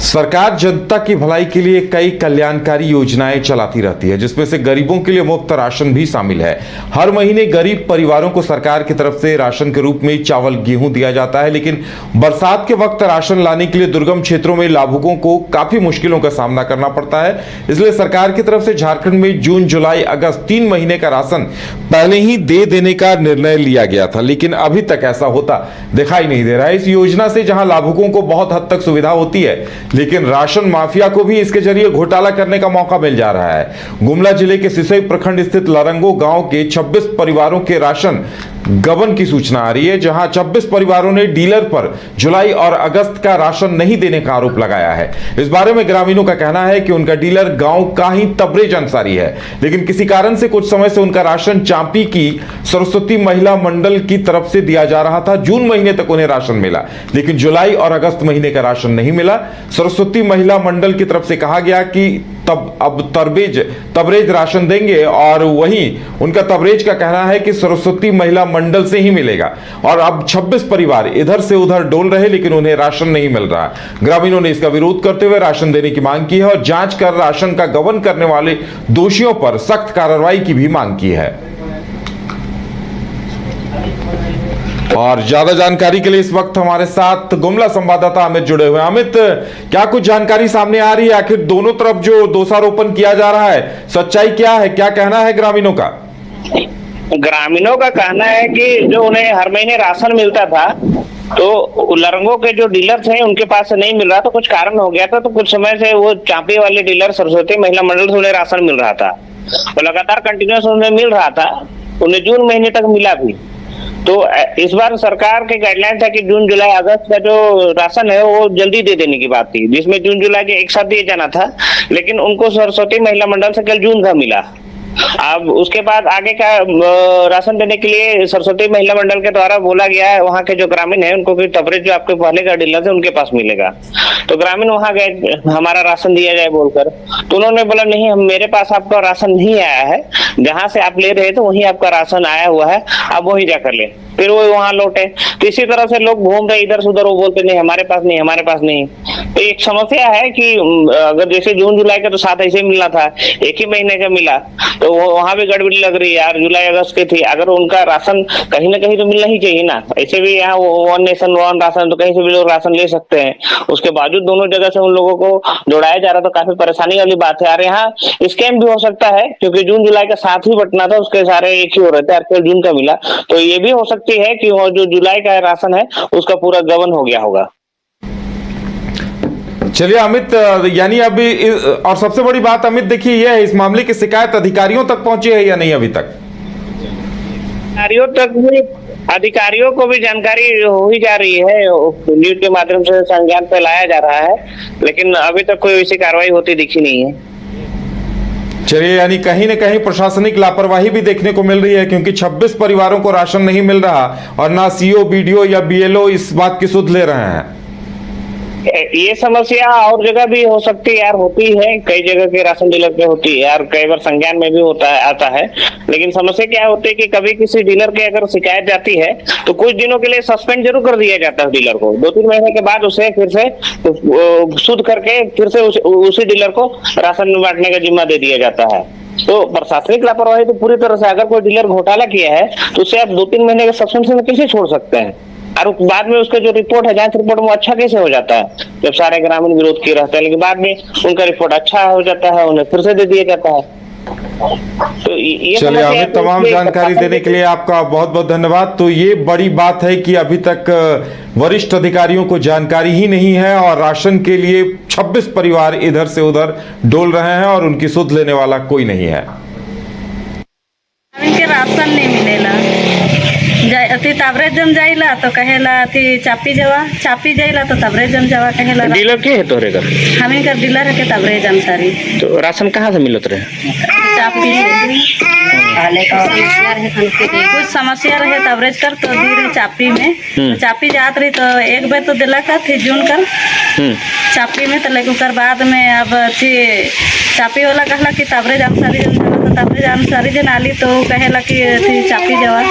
सरकार जनता की भलाई के लिए कई कल्याणकारी योजनाएं चलाती रहती है, जिसमें से गरीबों के लिए मुफ्त राशन भी शामिल है। हर महीने गरीब परिवारों को सरकार की तरफ से राशन के रूप में चावल गेहूं दिया जाता है, लेकिन बरसात के वक्त राशन लाने के लिए दुर्गम क्षेत्रों में लाभुकों को काफी मुश्किलों का सामना करना पड़ता है। इसलिए सरकार की तरफ से झारखंड में जून, जुलाई, अगस्त 3 महीने का राशन पहले ही दे देने का निर्णय लिया गया था, लेकिन अभी तक ऐसा होता दिखाई नहीं दे रहा है। इस योजना से जहां लाभुकों को बहुत हद तक सुविधा होती है, लेकिन राशन माफिया को भी इसके जरिए घोटाला करने का मौका मिल जा रहा है। गुमला जिले के सिसई प्रखंड स्थित लरंगो गांव के 26 परिवारों के राशन गबन की सूचना आ रही है, जहां 26 परिवारों ने डीलर पर जुलाई और अगस्त का राशन नहीं देने का आरोप लगाया है। इस बारे में ग्रामीणों का कहना है कि उनका डीलर गांव का ही तबरेज अंसारी है, लेकिन किसी कारण से कुछ समय से उनका राशन चांपी की सरस्वती महिला मंडल की तरफ से दिया जा रहा था। जून महीने तक उन्हें राशन मिला, लेकिन जुलाई और अगस्त महीने का राशन नहीं मिला। सरस्वती महिला मंडल की तरफ से कहा गया कि अब तबरेज राशन देंगे, और वहीं उनका तबरेज का कहना है कि सरस्वती महिला मंडल से ही मिलेगा। और अब 26 परिवार इधर से उधर डोल रहे, लेकिन उन्हें राशन नहीं मिल रहा। ग्रामीणों ने इसका विरोध करते हुए राशन देने की मांग की है और जांच कर राशन का गबन करने वाले दोषियों पर सख्त कार्रवाई की भी मांग की है। और ज्यादा जानकारी के लिए इस वक्त हमारे साथ गुमला संवाददाता अमित जुड़े हुए हैं। अमित, क्या कुछ जानकारी सामने आ रही है? आखिर दोनों तरफ जो दोषारोपण किया जा रहा है, सच्चाई क्या है? क्या कहना है ग्रामीणों का? ग्रामीणों का कहना है कि जो उन्हें हर महीने राशन मिलता था, तो लरंगों के जो डीलर थे उनके पास से नहीं मिल रहा, तो कुछ कारण हो गया था। तो कुछ समय से वो चांपी वाले डीलर सरस्वती महिला मंडल से उन्हें राशन मिल रहा था, तो लगातार कंटिन्यूस उन्हें मिल रहा था। उन्हें जून महीने तक मिला भी। तो इस बार सरकार के गाइडलाइन था कि जून, जुलाई, अगस्त का जो राशन है वो जल्दी दे देने की बात थी, जिसमें जून, जुलाई के एक साथ दिए जाना था, लेकिन उनको सरस्वती महिला मंडल से कल जून का मिला। अब उसके बाद आगे का राशन देने के लिए सरस्वती महिला मंडल के द्वारा बोला गया है वहाँ के जो ग्रामीण है उनको कि तबरेज जो आपके पहले का डीलर है उनके पास मिलेगा। तो ग्रामीण वहाँ गए, हमारा राशन दिया जाए बोलकर, तो उन्होंने बोला नहीं, हम मेरे पास आपका राशन नहीं आया है, जहाँ से आप ले रहे थे वहीं आपका राशन आया हुआ है, आप वहीं जाकर ले। फिर वो वहां लौटे। तो इसी तरह से लोग घूम रहे इधर से उधर, वो बोलते नहीं हमारे पास नहीं, हमारे पास नहीं। तो एक समस्या है कि अगर जैसे जून, जुलाई का तो साथ ऐसे मिलना था, एक ही महीने का मिला, तो वहां भी गड़बड़ी लग रही है यार। जुलाई अगस्त की थी, अगर उनका राशन कहीं ना कहीं तो मिलना ही चाहिए ना। ऐसे भी यहाँ वन नेशन वन राशन, तो कहीं से भी लोग राशन ले सकते हैं। उसके बावजूद दोनों जगह से उन लोगों को जोड़ाया जा रहा, तो काफी परेशानी वाली बात है। और यहाँ स्कैम भी हो सकता है, क्योंकि जून, जुलाई का साथ ही बटना था, उसके सारे एक ही हो रहे थे, और जून का मिला। तो ये भी हो सकती है कि वो जो जुलाई का राशन है उसका पूरा गबन हो गया होगा। चलिए अमित, यानी अभी और सबसे बड़ी बात अमित देखिए यह है, इस मामले की शिकायत अधिकारियों तक पहुंची है या नहीं अभी तक? अधिकारियों को भी जानकारी हो ही जा रही है, न्यूज के माध्यम से संज्ञान पे लाया जा रहा है, लेकिन अभी तक कोई ऐसी कार्रवाई होती दिखी नहीं है। चलिए, यानी कहीं न कहीं प्रशासनिक लापरवाही भी देखने को मिल रही है, क्योंकि 26 परिवारों को राशन नहीं मिल रहा और ना सीओ, बीडीओ या बीएलओ इस बात की सुध ले रहे हैं। ये समस्या और जगह भी हो सकती है यार, होती है, कई जगह के राशन डीलर पे होती है यार, कई बार संज्ञान में भी होता है, आता है। लेकिन समस्या क्या होती है कि कभी किसी डीलर के अगर शिकायत जाती है तो कुछ दिनों के लिए सस्पेंड जरूर कर दिया जाता है डीलर को। 2-3 महीने के बाद उसे फिर से शुद्ध करके फिर से उसी डीलर को राशन बांटने का जिम्मा दे दिया जाता है। तो प्रशासनिक लापरवाही तो पूरी तरह से, अगर कोई डीलर घोटाला किया है तो उसे आप 2-3 महीने के सस्पेंशन में कैसे छोड़ सकते हैं? और बाद में उसका जो रिपोर्ट है, जांच रिपोर्ट, वो अच्छा कैसे हो जाता है जब सारे ग्रामीण विरोध किए रहते हैं, लेकिन बाद में उनका रिपोर्ट अच्छा हो जाता है, उन्हें फिर से दे दिया जाता है। तो ये चलिए हमें तमाम जानकारी देने के लिए आपका बहुत बहुत धन्यवाद। तो ये बड़ी बात है कि अभी तक वरिष्ठ अधिकारियों को जानकारी ही नहीं है और राशन के लिए 26 परिवार इधर से उधर डोल रहे हैं और उनकी सुध लेने वाला कोई नहीं है। इनके राशन नहीं मिलेला, अति तबरेज जम जाइला तो कहेला अति चापी जाइला तो तबरेज जम जावा कहेला। डीलर के है तोरे घर? हम इनका डीलर है के तबरेज अंसारी। तो राशन कहाँ से मिलत रहे? चापी कुछ समस्या रहे तबरेज कर तो दी रहे चापी में, तो चापी जात रही तो एक बार तो दिला का थी जून कर चापी में, तो लेकिन बाद में अब थी चापी वाला कहला कि ताबरे जाम सारी जन जावा, तो ताबरे जाम सारी जन आली तो कहेला कि अथी चापी जावा।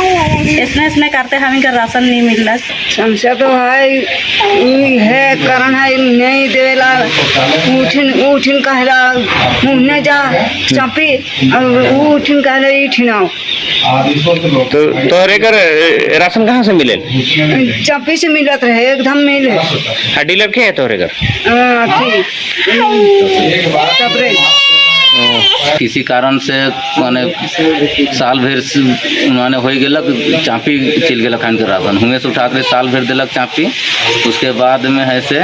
इसने करते हमें का राशन नहीं मिल रहा। समस्या तो है कारण है नहीं देला, उठिन कहला मुहने जा चापी और उठिन कहला इठिनाओ। तो तोहरे कर राशन कहाँ से मिले? चापी से मिलत रहे एकदम मिले। डीलर के है तोहरे घर? तबरे किसी कारण से माने साल भर माने हो गेलक चापी चल गेलक खान के राशन हुए से उठा के साल भर दिलक चापी। उसके बाद में है से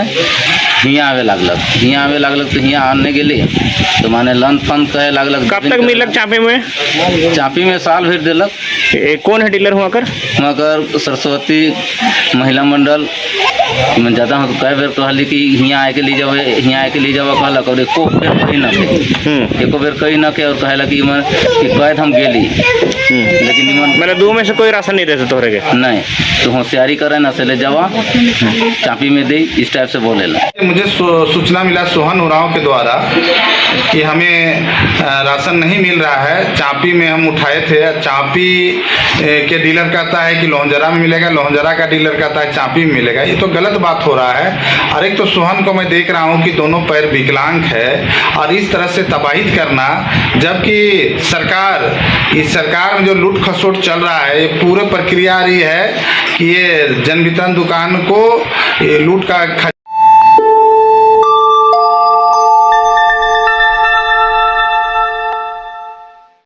हियाँ आवे लागलक तो हियाँ आने गेली तो माने लन फन कहे लागलक। कब तक मिलक चापी में? चापी में साल भर दिलक। कौन है डीलर हुआ कर? मगर सरस्वती महिला मंडल में ज़्यादा हम कई बेर कहली कि हियाँ आके ले जावे कहलक और एको बेर कही न के और कहला कि कैद हम गेली लेकिन मैंने दो में से कोई राशन नहीं देते तोहरे के? नहीं तो होशियारी करे ना से ले जावा चापी में दे इस टाइप से बोलेला। मुझे सूचना मिला सोहन उरांव के द्वारा कि हमें राशन नहीं मिल रहा है। चापी में हम उठाए थे, चापी के डीलर कहता है कि लोहंजरा में मिलेगा, लोहंजरा का डीलर कहता है चापी में मिलेगा। ये तो गलत बात हो रहा है। और एक तो सोहन को मैं देख रहा हूँ कि दोनों पैर विकलांग है और इस तरह से तबाहित करना, जबकि इस सरकार में जो लूट खसोट चल रहा है, ये पूरे प्रक्रिया रही है कि ये जन वितरण दुकान को लूट का